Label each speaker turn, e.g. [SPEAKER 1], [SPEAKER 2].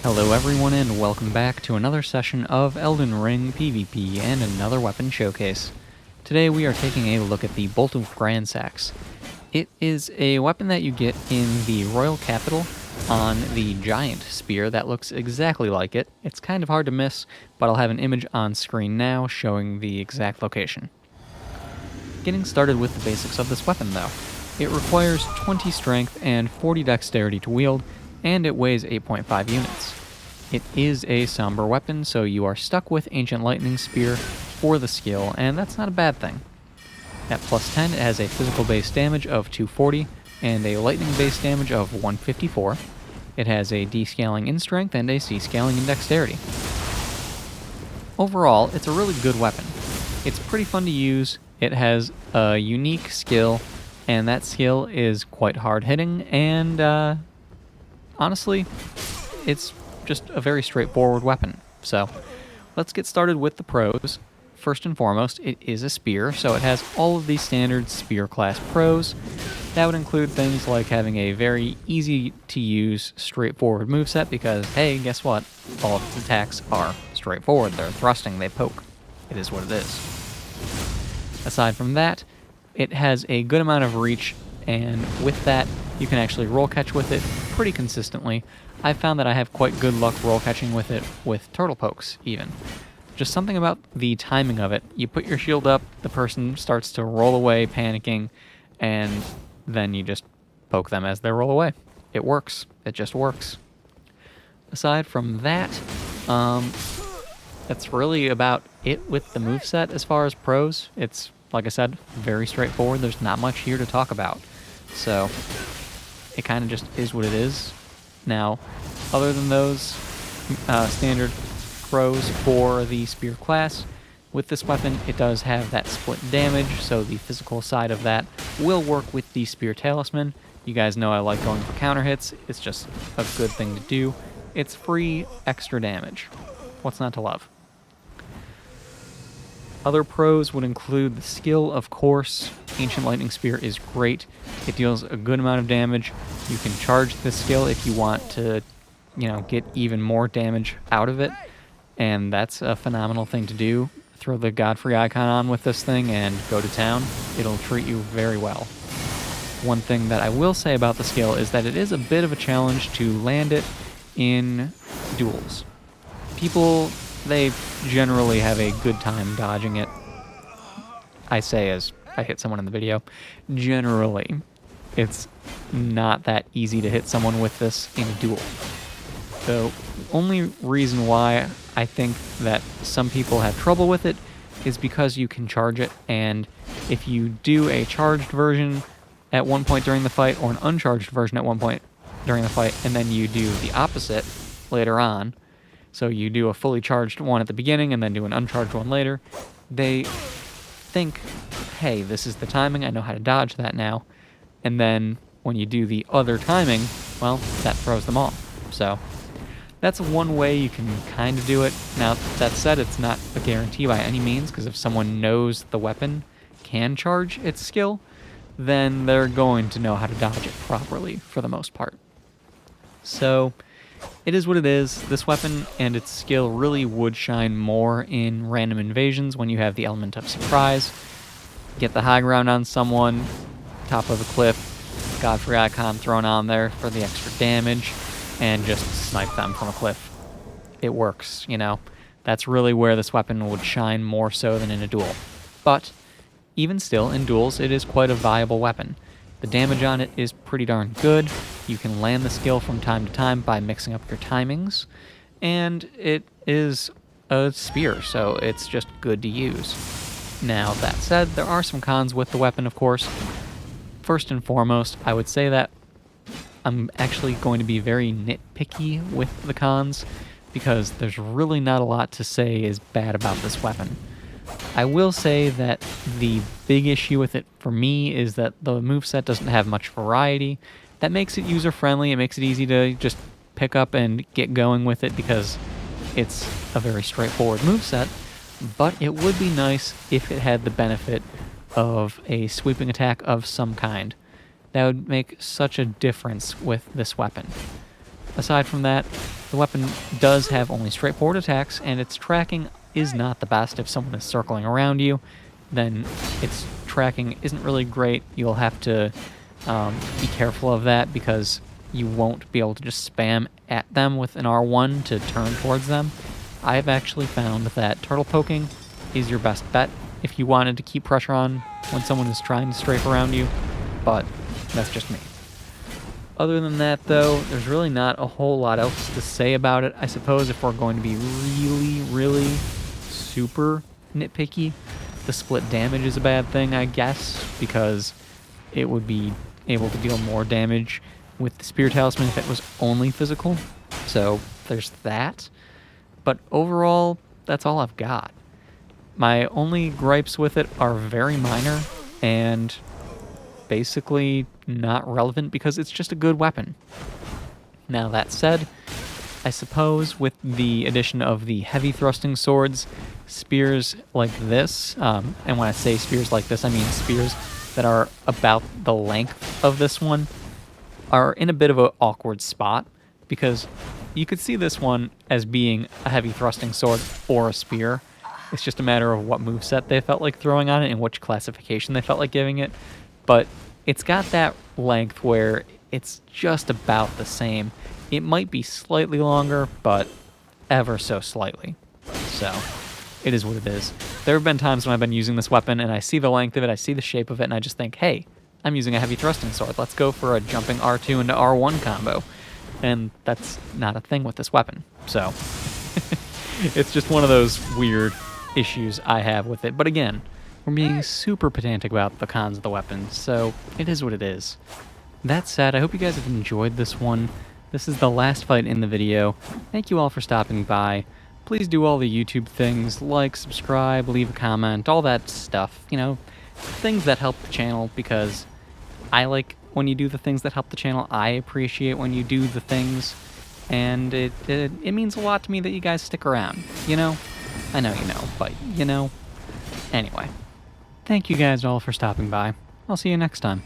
[SPEAKER 1] Hello everyone and welcome back to another session of Elden Ring PvP and another weapon showcase. Today we are taking a look at the Bolt of Gransax. It is a weapon that you get in the Royal Capital on the giant spear that looks exactly like it. It's kind of hard to miss, but I'll have an image on screen now showing the exact location. Getting started with the basics of this weapon though. It requires 20 strength and 40 dexterity to wield, and it weighs 8.5 units. It is a somber weapon, so you are stuck with Ancient Lightning Spear for the skill, and that's not a bad thing. At plus 10, it has a physical base damage of 240 and a lightning base damage of 154. It has a D scaling in strength and a C scaling in dexterity. Overall, it's a really good weapon. It's pretty fun to use, it has a unique skill, and that skill is quite hard hitting, and honestly, it's just a very straightforward weapon. So, let's get started with the pros. First and foremost, it is a spear, so it has all of the standard spear class pros. That would include things like having a very easy to use, straightforward moveset because, hey, guess what? All of its attacks are straightforward. They're thrusting, they poke. It is what it is. Aside from that, it has a good amount of reach, and with that, you can actually roll catch with it pretty consistently. I've found that I have quite good luck roll catching with it with turtle pokes, even. Just something about the timing of it. You put your shield up, the person starts to roll away, panicking, and then you just poke them as they roll away. It works. It just works. Aside from that, that's really about it with the moveset as far as pros. It's, like I said, very straightforward. There's not much here to talk about. So, it kind of just is what it is. Now, other than those standard pros for the spear class, with this weapon it does have that split damage, so the physical side of that will work with the spear talisman. You guys know I like going for counter hits. It's just a good thing to do. It's free extra damage. What's not to love? Other pros would include the skill, of course. Ancient Lightning Spear is great. It deals a good amount of damage. You can charge this skill if you want to, get even more damage out of it. And that's a phenomenal thing to do. Throw the Godfrey icon on with this thing and go to town. It'll treat you very well. One thing that I will say about the skill is that it is a bit of a challenge to land it in duels. People, they generally have a good time dodging it. I say as I hit someone in the video. Generally, it's not that easy to hit someone with this in a duel. The only reason why I think that some people have trouble with it is because you can charge it, and if you do a charged version at one point during the fight or an uncharged version at one point during the fight, and then you do the opposite later on, so you do a fully charged one at the beginning and then do an uncharged one later, they think, hey, this is the timing, I know how to dodge that now, and then when you do the other timing, well, that throws them off. So that's one way you can kind of do it. Now, that said, it's not a guarantee by any means, because if someone knows the weapon can charge its skill, then they're going to know how to dodge it properly for the most part. So, it is what it is. This weapon and its skill really would shine more in random invasions when you have the element of surprise. Get the high ground on someone, top of the cliff, Godfrey icon thrown on there for the extra damage, and just snipe them from a cliff. It works, That's really where this weapon would shine more so than in a duel. But, even still, in duels, it is quite a viable weapon. The damage on it is pretty darn good. You can land the skill from time to time by mixing up your timings, and it is a spear, so it's just good to use. Now, that said, there are some cons with the weapon, of course. First and foremost, I would say that I'm actually going to be very nitpicky with the cons, because there's really not a lot to say is bad about this weapon. I will say that the big issue with it for me is that the moveset doesn't have much variety. That makes it user-friendly, it makes it easy to just pick up and get going with it because it's a very straightforward moveset, but it would be nice if it had the benefit of a sweeping attack of some kind. That would make such a difference with this weapon. aside from that, the weapon does have only straightforward attacks, and its tracking is not the best. If someone is circling around you, then its tracking isn't really great. You'll have to be careful of that because you won't be able to just spam at them with an R1 to turn towards them. I've actually found that turtle poking is your best bet if you wanted to keep pressure on when someone is trying to strafe around you, but that's just me. Other than that, though, there's really not a whole lot else to say about it. I suppose if we're going to be really, really super nitpicky, the split damage is a bad thing, I guess, because it would be able to deal more damage with the Spear Talisman if it was only physical. So there's that. But overall, that's all I've got. My only gripes with it are very minor and basically not relevant because it's just a good weapon. Now that said, I suppose with the addition of the heavy thrusting swords, spears like this, and when I say spears like this, I mean spears that are about the length of this one, are in a bit of an awkward spot because you could see this one as being a heavy thrusting sword or a spear. It's just a matter of what moveset they felt like throwing on it and which classification they felt like giving it. But it's got that length where it's just about the same. It might be slightly longer, but ever so slightly. So it is what it is. There have been times when I've been using this weapon and I see the length of it, I see the shape of it, and I just think, hey, I'm using a heavy thrusting sword. Let's go for a jumping R2 into R1 combo. And that's not a thing with this weapon. So it's just one of those weird issues I have with it. But again, we're being super pedantic about the cons of the weapon, so it is what it is. That said, I hope you guys have enjoyed this one. This is the last fight in the video. Thank you all for stopping by. Please do all the YouTube things, like, subscribe, leave a comment, all that stuff. You know, things that help the channel, because I like when you do the things that help the channel. I appreciate when you do the things, and it means a lot to me that you guys stick around, you know? I know you know, but you know. Anyway, thank you guys all for stopping by. I'll see you next time.